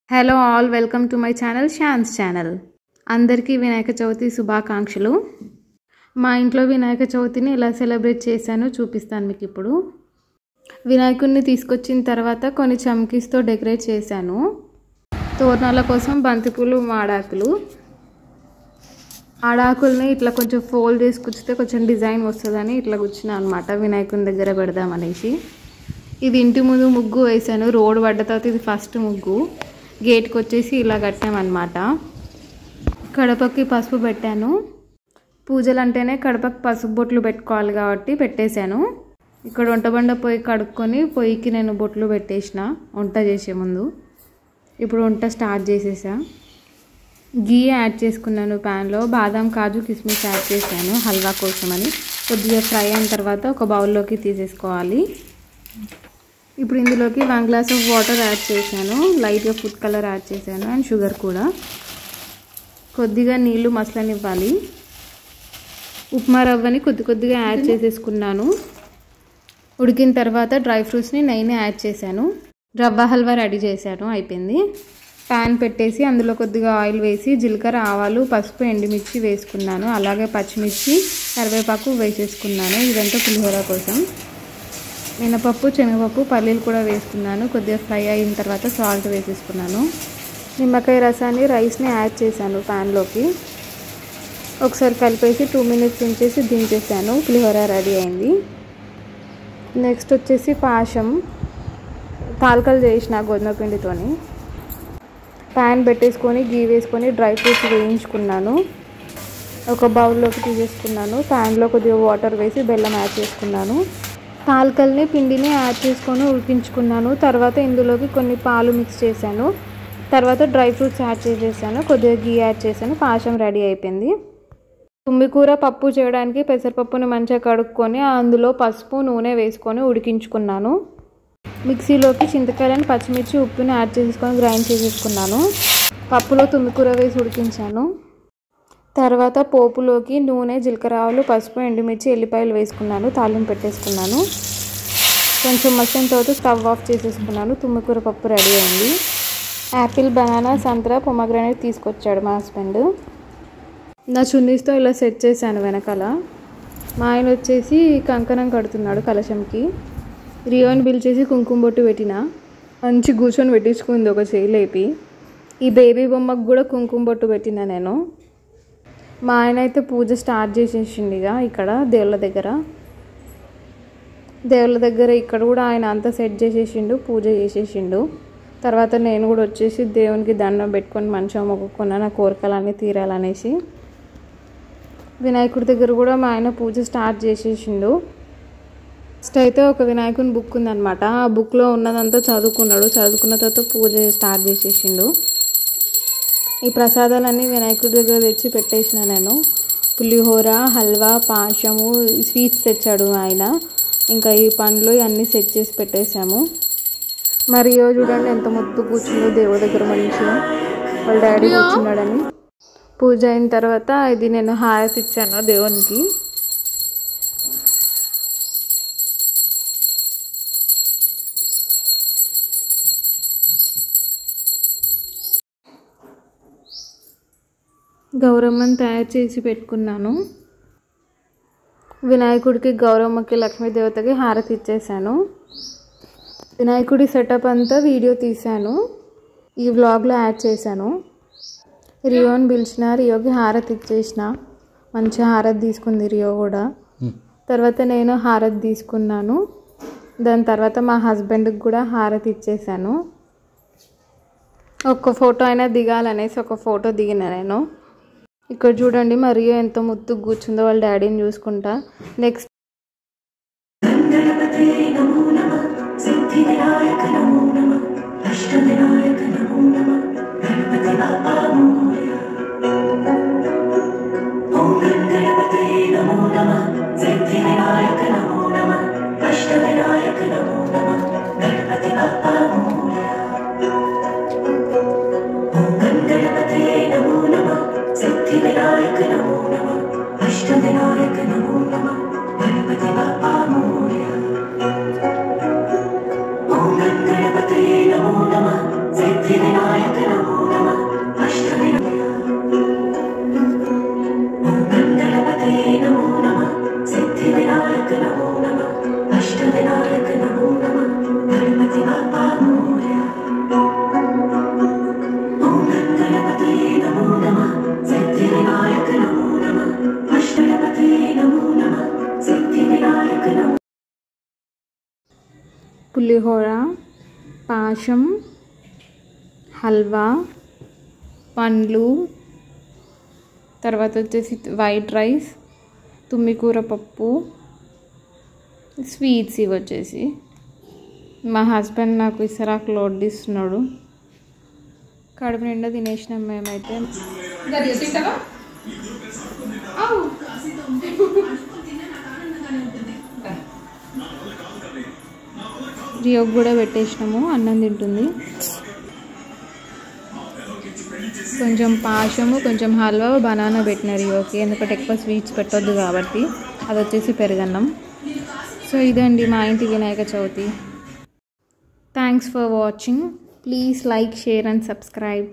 Hello all, welcome to my channel Shan's channel. అందరికీ వినాయక చవితి శుభాకాంక్షలు. మా ఇంట్లో వినాయక చవితిని ఎలా సెలబ్రేట్ చేశానో చూపిస్తాను మీకు ఇప్పుడు. వినాయకుడిని తీసుకొచ్చిన తర్వాత కొన్ని చమ్కీస్తో డెకరేట్ చేశాను. తోరణాల కోసం బంతిపూలు, ఆడాకుల్ని ఇట్లా కొంచెం ఫోల్డ్ చేసి కుచ్చితే కొంచెం డిజైన్ వస్తుందని ఇట్లా కూర్చున్నా అనమాట, వినాయకుని దగ్గర పెడదామనేసి. ఇది ఇంటి ముందు ముగ్గు వేసాను. రోడ్ పడ్డ తర్వాత ఇది ఫస్ట్ ముగ్గు. గేట్కి వచ్చేసి ఇలా కట్టామన్నమాట. కడపకి పసుపు పెట్టాను. పూజలు అంటేనే కడపకి పసుపు బొట్లు పెట్టుకోవాలి కాబట్టి పెట్టేశాను. ఇక్కడ వంటబండ పొయ్యి కడుక్కొని పొయ్యికి నేను బొట్లు పెట్టేసిన వంట చేసే ముందు. ఇప్పుడు వంట స్టార్ట్ చేసేసా. గీ యాడ్ చేసుకున్నాను ప్యాన్లో. బాదం, కాజు, కిస్మిస్ యాడ్ చేశాను హల్వా కోసమని. కొద్దిగా ఫ్రై అయిన తర్వాత ఒక బౌల్లోకి తీసేసుకోవాలి. ఇప్పుడు ఇందులోకి 1 గ్లాస్ ఆఫ్ వాటర్ యాడ్ చేశాను. లైట్గా ఫుడ్ కలర్ యాడ్ చేశాను అండ్ షుగర్ కూడా. కొద్దిగా నీళ్లు మసలనివ్వాలి. ఉప్మా రవ్వని కొద్దిగా యాడ్ చేసేసుకున్నాను. ఉడికిన తర్వాత డ్రై ఫ్రూట్స్ని నెయ్యిని యాడ్ చేశాను. రవ్వ హల్వా రెడీ చేశాను, అయిపోయింది. ప్యాన్ పెట్టేసి అందులో కొద్దిగా ఆయిల్ వేసి జీలకర్ర, ఆవాలు, పసుపు, ఎండుమిర్చి వేసుకున్నాను. అలాగే పచ్చిమిర్చి, కరివేపాకు వేసేసుకున్నాను. ఇదంతా పులిహోర కోసం. మినపప్పు, శనగపప్పు, పల్లీలు కూడా వేసుకున్నాను. కొద్దిగా ఫ్రై అయిన తర్వాత సాల్ట్ వేసేసుకున్నాను. నిమ్మకాయ రసాన్ని, రైస్ని యాడ్ చేశాను ప్యాన్లోకి. ఒకసారి కలిపేసి 2 మినిట్స్ ఉంచేసి దించేసాను. పులిహోర రెడీ అయింది. నెక్స్ట్ వచ్చేసి పాశం తాల్కలు చేసిన గోధుమ పిండితోని. ప్యాన్ పెట్టేసుకొని గీ వేసుకొని డ్రై ఫ్రూట్స్ వేయించుకున్నాను. ఒక బౌల్లోకి తీసేసుకున్నాను. ప్యాన్లో కొద్దిగా వాటర్ వేసి బెల్లం యాడ్ చేసుకున్నాను. తాల్కల్ని, పిండిని యాడ్ చేసుకొని ఉడికించుకున్నాను. తర్వాత ఇందులోకి కొన్ని పాలు మిక్స్ చేశాను. తర్వాత డ్రై ఫ్రూట్స్ యాడ్ చేసేసాను. కొద్దిగా గీ యాడ్ చేశాను. పాశం రెడీ అయిపోయింది. తుమ్మికూర పప్పు చేయడానికి పెసరపప్పుని మంచిగా కడుక్కొని అందులో పసుపు, నూనె వేసుకొని ఉడికించుకున్నాను. మిక్సీలోకి చింతకాయలను, పచ్చిమిర్చి, ఉప్పుని యాడ్ చేసుకొని గ్రైండ్ చేసేసుకున్నాను. పప్పులో తుమ్మికూర వేసి ఉడికించాను. తర్వాత పోపులోకి నూనె, జీలకర్ర, ఆవాలు, పసుపు, ఎండుమిర్చి, ఎల్లిపాయలు వేసుకున్నాను. తాలింపు పెట్టేసుకున్నాను. కొంచెం మసాలా తర్వాత స్టవ్ ఆఫ్ చేసేసుకున్నాను. తుమ్మికూర పప్పు రెడీ అయింది. యాపిల్, బనానా, సంత్రా, పొమగ్రానేట్ తీసుకొచ్చాడు మా హస్బెండ్. నా చున్నీస్తో ఇలా సెట్ చేశాను వెనకాల. మా ఆయన వచ్చేసి కంకణం కడుతున్నాడు కలశంకి. రియోని పిలిచేసి కుంకుమ బొట్టు పెట్టిన. మంచి కూర్చొని పెట్టించుకుంది ఒక చేయి లేపి. ఈ బేబీ బొమ్మకు కూడా కుంకుమ బొట్టు పెట్టిన నేను. మా ఆయన అయితే పూజ స్టార్ట్ చేసేసిండిగా ఇక్కడ దేవుళ్ళ దగ్గర ఇక్కడ కూడా ఆయన అంతా సెట్ చేసేసిండు, పూజ చేసేసిండు. తర్వాత నేను కూడా వచ్చేసి దేవునికి దండం పెట్టుకొని మంచిగా మొక్కుకున్నా నా కోరికలన్నీ తీరాలనేసి. వినాయకుడి దగ్గర కూడా మా ఆయన పూజ స్టార్ట్ చేసేసిండు. ఫస్ట్ అయితే ఒక వినాయకుని బుక్ ఉందన్నమాట. ఆ బుక్లో ఉన్నదంతా చదువుకున్నాడు. చదువుకున్న తర్వాత పూజ స్టార్ట్ చేసేసిండు. ఈ ప్రసాదాలన్నీ వినాయకుడి దగ్గర తెచ్చి పెట్టేసిన నేను. పులిహోర, హల్వా, పాశము, స్వీట్స్ తెచ్చాడు ఆయన. ఇంకా ఈ పండ్లు ఇవన్నీ సెట్ చేసి పెట్టేశాము. మరి చూడండి ఎంత ముద్దు కూర్చుందో దేవుడి దగ్గర మంచిగా. వాళ్ళ డాడీ కూర్చున్నాడని. పూజ అయిన తర్వాత ఇది నేను హారతి ఇచ్చాను దేవునికి. గౌరమ్మని తయారు చేసి పెట్టుకున్నాను. వినాయకుడికి, గౌరమ్మకి, లక్ష్మీదేవతకి హారతి ఇచ్చేసాను. వినాయకుడి సెటప్ అంతా వీడియో తీశాను. ఈ వ్లాగ్లో యాడ్ చేశాను. రియోని పిలిచిన, రియోకి హారతి ఇచ్చేసిన. మంచి హారతి తీసుకుంది రియో కూడా. తర్వాత నేను హారతి తీసుకున్నాను. దాని తర్వాత మా హస్బెండ్కి కూడా హారతి ఇచ్చేసాను. ఒక్క ఫోటో అయినా దిగాలనేసి ఒక ఫోటో దిగిన నేను. ఇక్కడ చూడండి మరియు ఎంత ముద్దు కూర్చుందో వాళ్ళ డాడీని చూసుకుంటా. నెక్స్ట్ పులిహోర, పాశం, హల్వా, పండ్లు, తర్వాత వచ్చేసి వైట్ రైస్, తుమ్మికూర పప్పు, స్వీట్స్. ఇవి వచ్చేసి మా హస్బెండ్ నాకు ఇసరాకులు వడ్డిస్తున్నాడు. కడుపు నిండా తినేసినాం మేమైతే. రియోకి కూడా పెట్టేసినాము, అన్నం తింటుంది. కొంచెం పాశము, కొంచెం హల్వా, బనానా పెట్టిన రియోకి, ఎందుకంటే ఎక్కువ స్వీట్స్ పెట్టొద్దు కాబట్టి. అది వచ్చేసి పెరుగన్నం. సో ఇదండి మా ఇంటి Vinayaka Chavithi. Thanks for watching. Please like, share and subscribe.